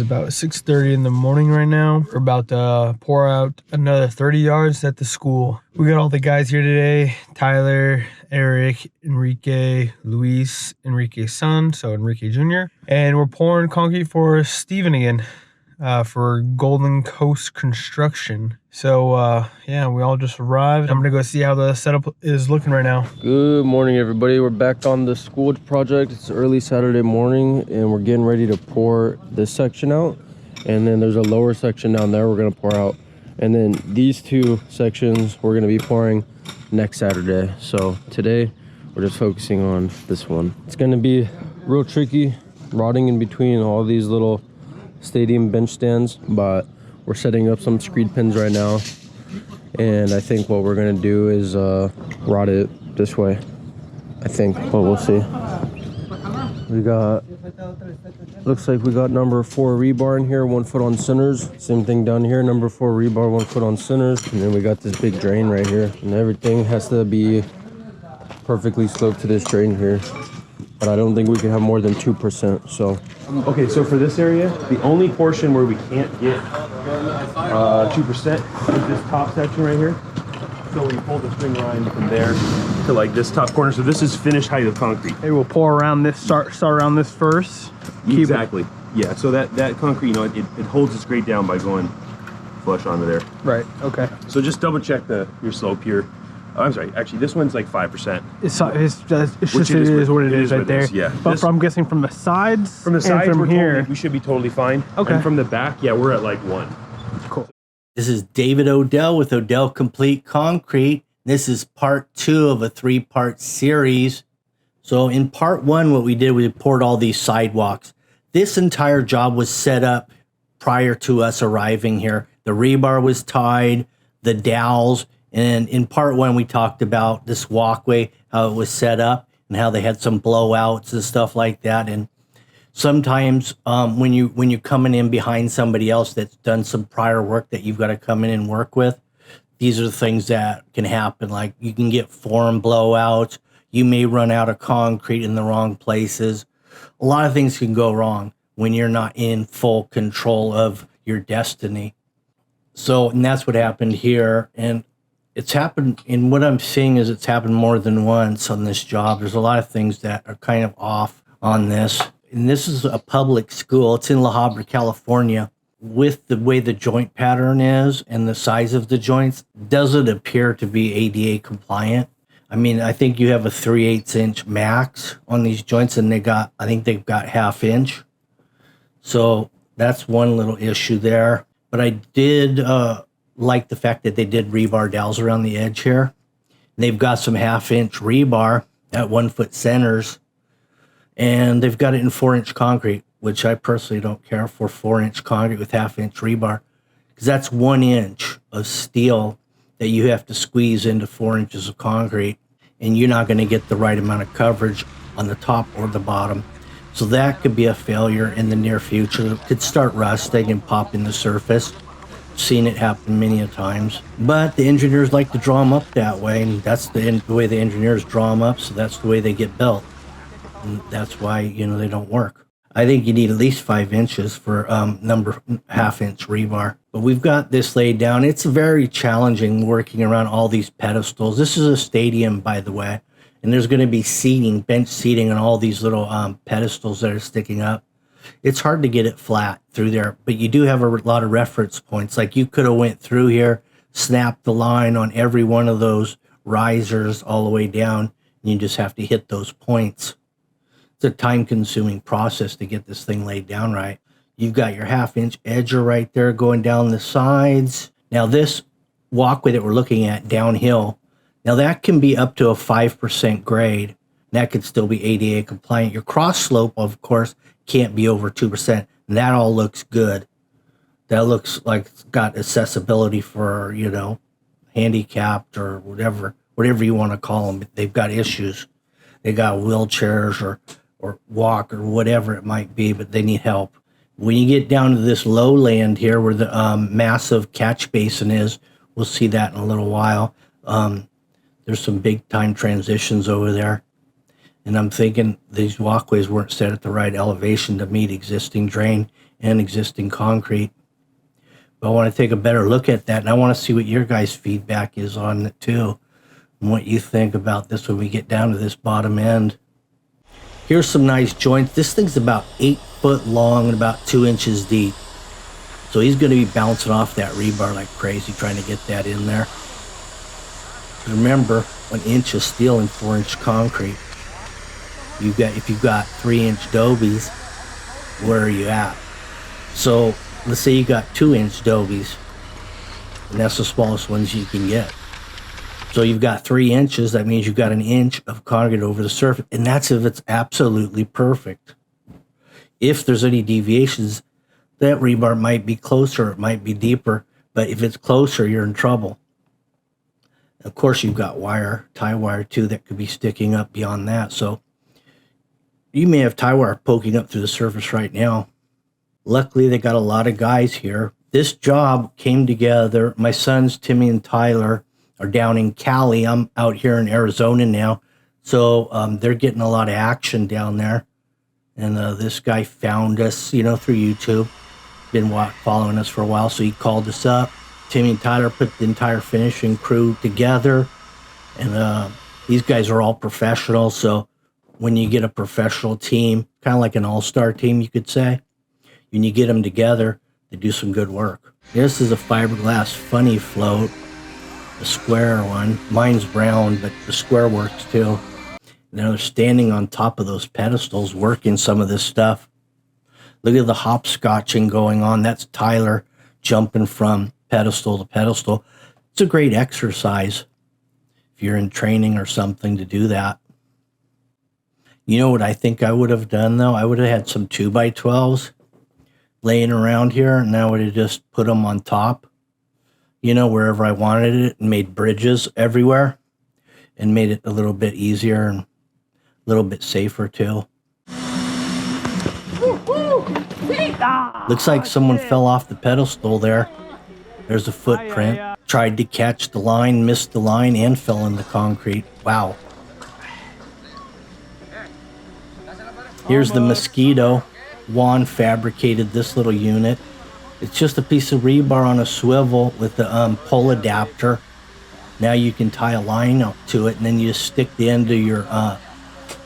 about 6:30 in the morning right now. We're about to pour out another 30 yards at the school. We got all the guys here today. Tyler, Eric, Enrique, Luis, Enrique's son, so Enrique Jr. And we're pouring concrete for Steven again. For Golden Coast Construction. So yeah, we all just arrived. I'm gonna go see how the setup is looking right now. Good morning, everybody. We're back on the school project. It's early Saturday morning and we're getting ready to pour this section out, and then there's a lower section down there we're gonna pour out, and then these two sections we're gonna be pouring next Saturday. So today we're just focusing on this one. It's gonna be real tricky rotting in between all these little stadium bench stands, but we're setting up some screed pins right now, and I think what we're gonna do is rot it this way, I think, but we'll see. We got, looks like we got number 4 rebar in here, 1 foot on centers. Same thing down here, number 4 rebar, 1 foot on centers. And then we got this big drain right here, and everything has to be perfectly sloped to this drain here, but I don't think we can have more than 2%. So okay, so for this area, the only portion where we can't get 2% is this top section right here. So we pull the string line from there to like this top corner. So this is finished height of concrete. Hey, we'll pour around this, start around this first. Exactly. Yeah, so that concrete, you know, it holds its grade down by going flush onto there. Right, okay. So just double check your slope here. I'm sorry, actually this one's like 5%. It's just it is what it is right there. Yeah. But I'm guessing from the sides. From the sides, from here, we should be totally fine. Okay. And from the back, yeah, we're at like 1. Cool. This is David Odell with Odell Complete Concrete. This is part 2 of a 3-part series. So in part 1, what we did, we poured all these sidewalks. This entire job was set up prior to us arriving here. The rebar was tied, the dowels. And in part 1, we talked about this walkway, how it was set up, and how they had some blowouts and stuff like that. And sometimes when you're coming in behind somebody else that's done some prior work that you've got to come in and work with, these are the things that can happen. Like you can get form blowouts. You may run out of concrete in the wrong places. A lot of things can go wrong when you're not in full control of your destiny. So, and that's what happened here. And it's happened, and what I'm seeing is it's happened more than once on this job. There's a lot of things that are kind of off on this. And this is a public school. It's in La Habra, California. With the way the joint pattern is and the size of the joints, doesn't appear to be ADA compliant. I mean, I think you have a 3/8 inch max on these joints, and I think they've got 1/2 inch. So that's one little issue there. But I did like the fact that they did rebar dowels around the edge here. And they've got some 1/2 inch rebar at 1 foot centers, and they've got it in 4-inch concrete, which I personally don't care for 4-inch concrete with 1/2 inch rebar, because that's 1 inch of steel that you have to squeeze into 4 inches of concrete, and you're not going to get the right amount of coverage on the top or the bottom. So that could be a failure in the near future. It could start rusting and popping the surface. Seen it happen many a times, but the engineers like to draw them up that way, and that's the way the engineers draw them up, so that's the way they get built, and that's why, you know, they don't work. I think you need at least 5 inches for number 1/2 inch rebar. But we've got this laid down. It's very challenging working around all these pedestals. This is a stadium, by the way, and there's going to be seating, bench seating, on all these little pedestals that are sticking up. It's hard to get it flat through there, but you do have a lot of reference points. Like you could have went through here, snapped the line on every one of those risers all the way down, and you just have to hit those points. It's a time-consuming process to get this thing laid down right. You've got your 1/2 inch edger right there going down the sides. Now this walkway that we're looking at downhill, now that can be up to a 5% grade. That could still be ADA compliant. Your cross slope, of course, can't be over 2%. And that all looks good. That looks like it's got accessibility for, you know, handicapped or whatever you want to call them. They've got issues. They got wheelchairs or walk or whatever it might be, but they need help. When you get down to this lowland here where the massive catch basin is, we'll see that in a little while. There's some big time transitions over there. And I'm thinking these walkways weren't set at the right elevation to meet existing drain. and existing concrete. But I want to take a better look at that, and I want to see what your guys' feedback is on it too, and what you think about this when we get down to this bottom end. Here's some nice joints. This thing's about 8 foot long and about 2 inches deep. So he's going to be bouncing off that rebar like crazy, trying to get that in there. Remember, 1 inch of steel and 4-inch concrete. If you've got 3-inch dobies, where are you at? So let's say you got 2-inch dobies, and that's the smallest ones you can get. So you've got 3 inches. That means you've got 1 inch of concrete over the surface, and that's if it's absolutely perfect. If there's any deviations, that rebar might be closer, it might be deeper, but if it's closer, you're in trouble. Of course, you've got wire, tie wire too, that could be sticking up beyond that. So you may have tie wire poking up through the surface right now. Luckily, they got a lot of guys here. This job came together. My sons, Timmy and Tyler, are down in Cali. I'm out here in Arizona now. So they're getting a lot of action down there. And this guy found us, through YouTube. Been following us for a while, so he called us up. Timmy and Tyler put the entire finishing crew together. And these guys are all professionals. So when you get a professional team, kind of like an all-star team, you could say, when you get them together, they do some good work. This is a fiberglass funny float, the square one. Mine's brown, but the square works too. Now they're standing on top of those pedestals working some of this stuff. Look at the hopscotching going on. That's Tyler jumping from pedestal to pedestal. It's a great exercise if you're in training or something to do that. You know what I think I would have done though? I would have had some 2x12s laying around here, and I would have just put them on top, wherever I wanted it, and made bridges everywhere and made it a little bit easier and a little bit safer too. Looks like someone fell off the pedestal there. There's a footprint. Tried to catch the line, missed the line, and fell in the concrete. Wow. Here's the Mosquito. Juan fabricated this little unit. It's just a piece of rebar on a swivel with the pull adapter. Now you can tie a line up to it, and then you just stick the end of your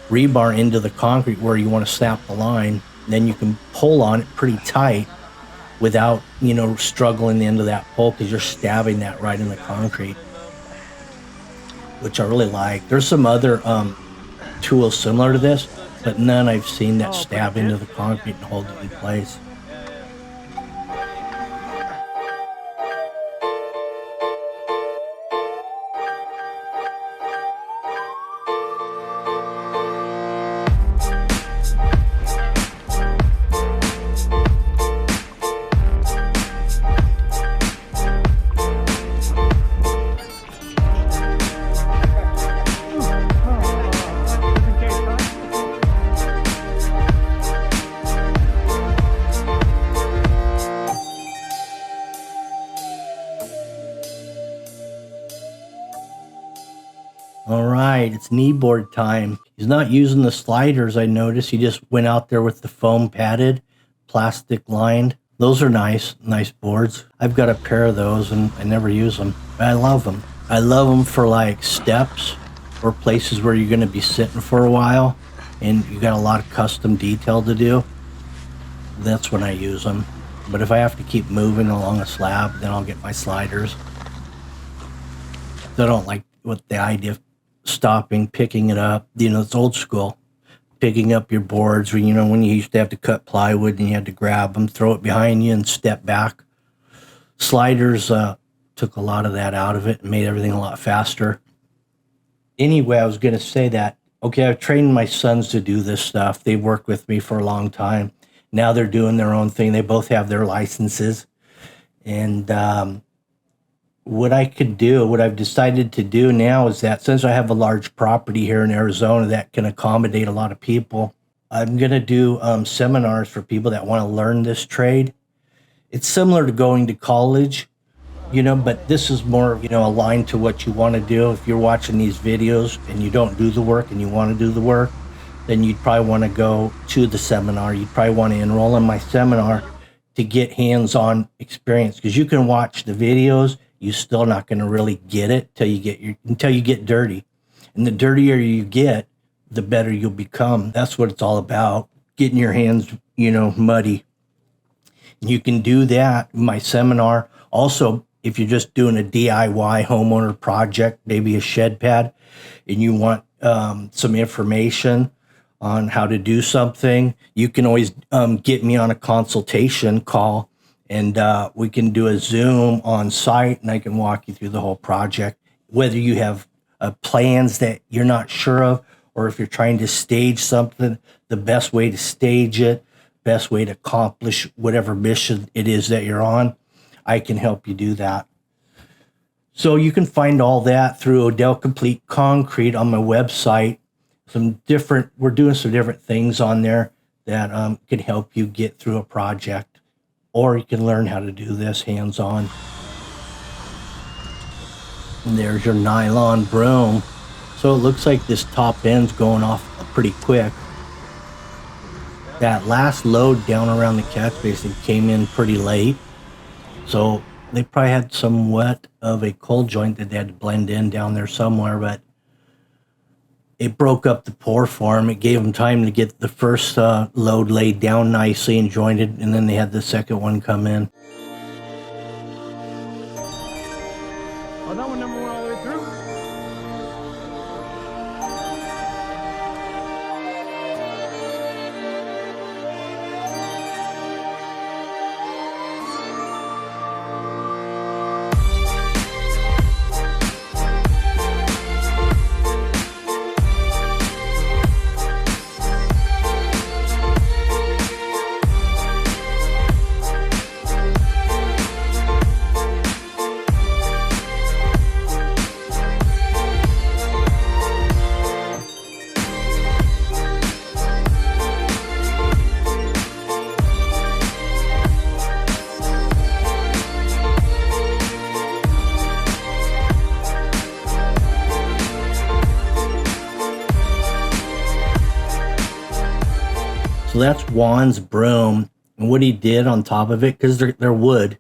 rebar into the concrete where you want to snap the line. Then you can pull on it pretty tight without, struggling the end of that pull, because you're stabbing that right in the concrete, which I really like. There's some other tools similar to this, but none I've seen that stab into the concrete and hold it in place. All right, it's kneeboard time. He's not using the sliders, I noticed. He just went out there with the foam padded, plastic lined. Those are nice boards. I've got a pair of those and I never use them. But I love them. I love them for like steps or places where you're gonna be sitting for a while and you got a lot of custom detail to do. That's when I use them. But if I have to keep moving along a slab, then I'll get my sliders. I don't like the idea of stopping, picking it up. It's old school. Picking up your boards when you used to have to cut plywood and you had to grab them, throw it behind you and step back. Sliders took a lot of that out of it and made everything a lot faster. Anyway, I was going to say that, okay, I've trained my sons to do this stuff. They've worked with me for a long time. Now they're doing their own thing. They both have their licenses. And what I've decided to do now is that since I have a large property here in Arizona that can accommodate a lot of people, I'm going to do seminars for people that want to learn this trade. It's similar to going to college, but this is more, aligned to what you want to do. If you're watching these videos and you don't do the work and you want to do the work, then you'd probably want to go to the seminar. You'd probably want to enroll in my seminar to get hands-on experience, because you can watch the videos, you're still not going to really get it until you get dirty. And the dirtier you get, the better you'll become. That's what it's all about, getting your hands, muddy. And you can do that in my seminar. Also, if you're just doing a DIY homeowner project, maybe a shed pad, and you want some information on how to do something, you can always get me on a consultation call, and we can do a Zoom on site, and I can walk you through the whole project. Whether you have plans that you're not sure of, or if you're trying to stage something, the best way to stage it, best way to accomplish whatever mission it is that you're on, I can help you do that. So you can find all that through Odell Complete Concrete on my website. We're doing some different things on there that can help you get through a project, or you can learn how to do this hands-on. And there's your nylon broom. So it looks like this top end's going off pretty quick. That last load down around the catch basin came in pretty late. So they probably had somewhat of a cold joint that they had to blend in down there somewhere, but it broke up the pour for them. It gave them time to get the first load laid down nicely and jointed, and then they had the second one come in. Oh, that one never went all the way through? So that's Juan's broom, and what he did on top of it, because they're wood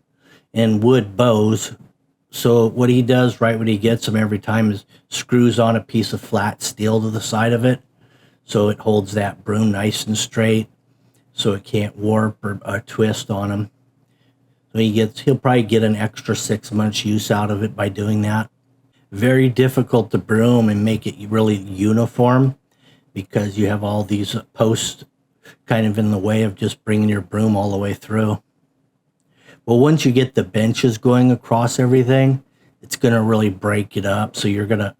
and wood bows. So what he does right when he gets them every time is screws on a piece of flat steel to the side of it, so it holds that broom nice and straight, so it can't warp or twist on him. So he'll probably get an extra 6 months use out of it by doing that. Very difficult to broom and make it really uniform, because you have all these posts kind of in the way of just bringing your broom all the way through. Well, once you get the benches going across everything, it's going to really break it up. So you're not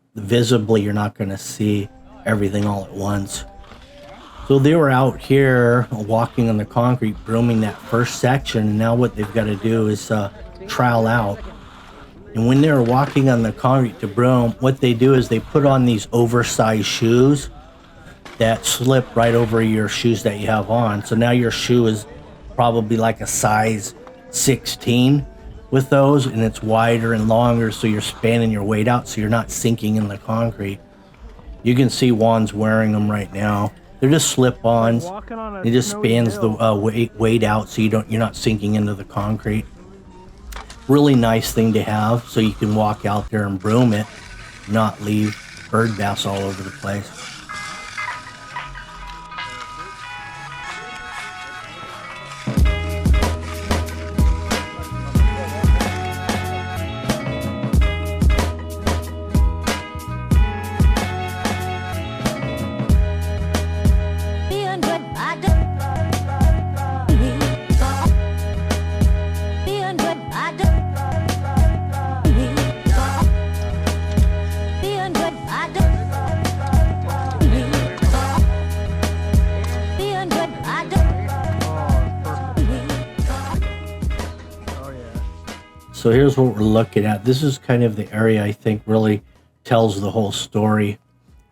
going to see everything all at once. So they were out here walking on the concrete, brooming that first section. And now what they've got to do is trowel out. And when they're walking on the concrete to broom, what they do is they put on these oversized shoes that slip right over your shoes that you have on. So now your shoe is probably like a size 16 with those, and it's wider and longer, so you're spanning your weight out, so you're not sinking in the concrete. You can see Juan's wearing them right now. They're just slip-ons. It just spans the weight out, so you're not sinking into the concrete. Really nice thing to have, so you can walk out there and broom it, not leave bird baths all over the place. So here's what we're looking at. This is kind of the area I think really tells the whole story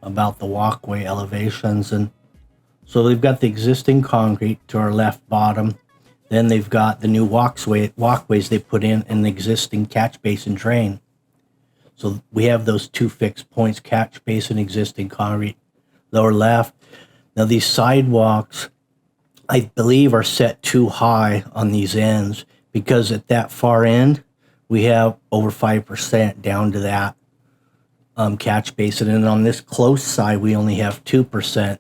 about the walkway elevations. And so they've got the existing concrete to our left bottom. Then they've got the new walkways they put in the existing catch basin drain. So we have those two fixed points, catch basin, existing concrete, lower left. Now these sidewalks, I believe, are set too high on these ends, because at that far end, we have over 5% down to that catch basin. And on this close side, we only have 2%.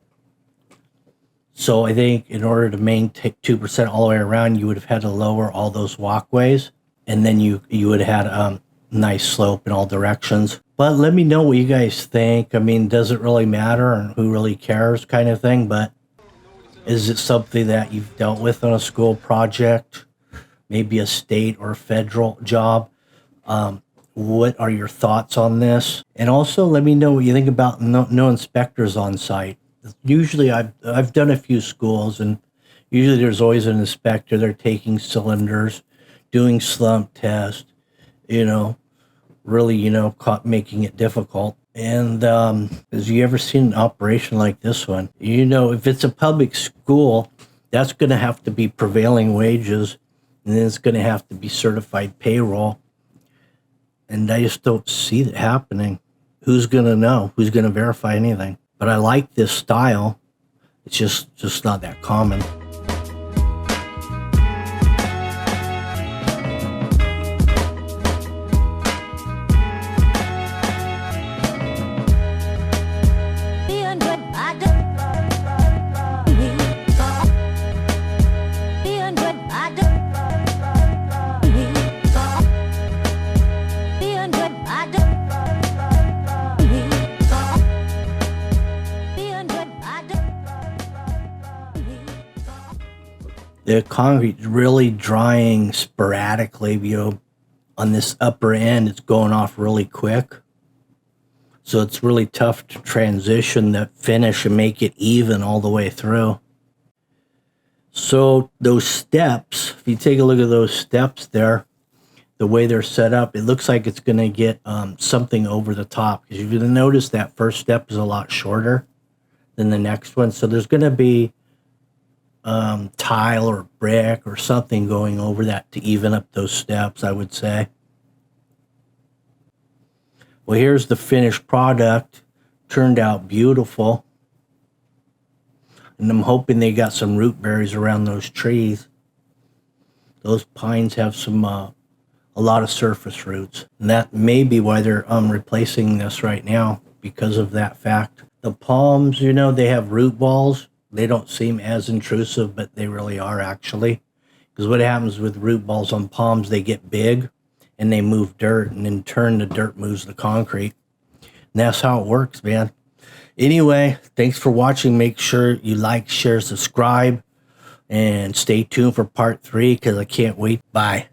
So I think in order to maintain 2% all the way around, you would have had to lower all those walkways, and then you would have had a nice slope in all directions. But let me know what you guys think. I mean, does it really matter, and who really cares, kind of thing? But is it something that you've dealt with on a school project, maybe a state or federal job? What are your thoughts on this? And also let me know what you think about no inspectors on site. Usually I've done a few schools, and usually there's always an inspector. They're taking cylinders, doing slump tests, really, making it difficult. And has you ever seen an operation like this one? If it's a public school, that's going to have to be prevailing wages, and then it's going to have to be certified payroll. And I just don't see that happening. Who's going to know? Who's going to verify anything? But I like this style. It's just not that common. The concrete is really drying sporadically, on this upper end. It's going off really quick. So it's really tough to transition the finish and make it even all the way through. So those steps, if you take a look at those steps there, the way they're set up, it looks like it's going to get something over the top. Because you've noticed that first step is a lot shorter than the next one. So there's going to be tile or brick or something going over that to even up those steps, I would say. Well, here's the finished product. Turned out beautiful. And I'm hoping they got some root berries around those trees. Those pines have a lot of surface roots. And that may be why they're replacing this right now, because of that fact. The palms, they have root balls. They don't seem as intrusive, but they really are, actually. Because what happens with root balls on palms, they get big and they move dirt, and in turn the dirt moves the concrete. And that's how it works, man. Anyway, thanks for watching. Make sure you like, share, subscribe, and stay tuned for part 3, because I can't wait. Bye.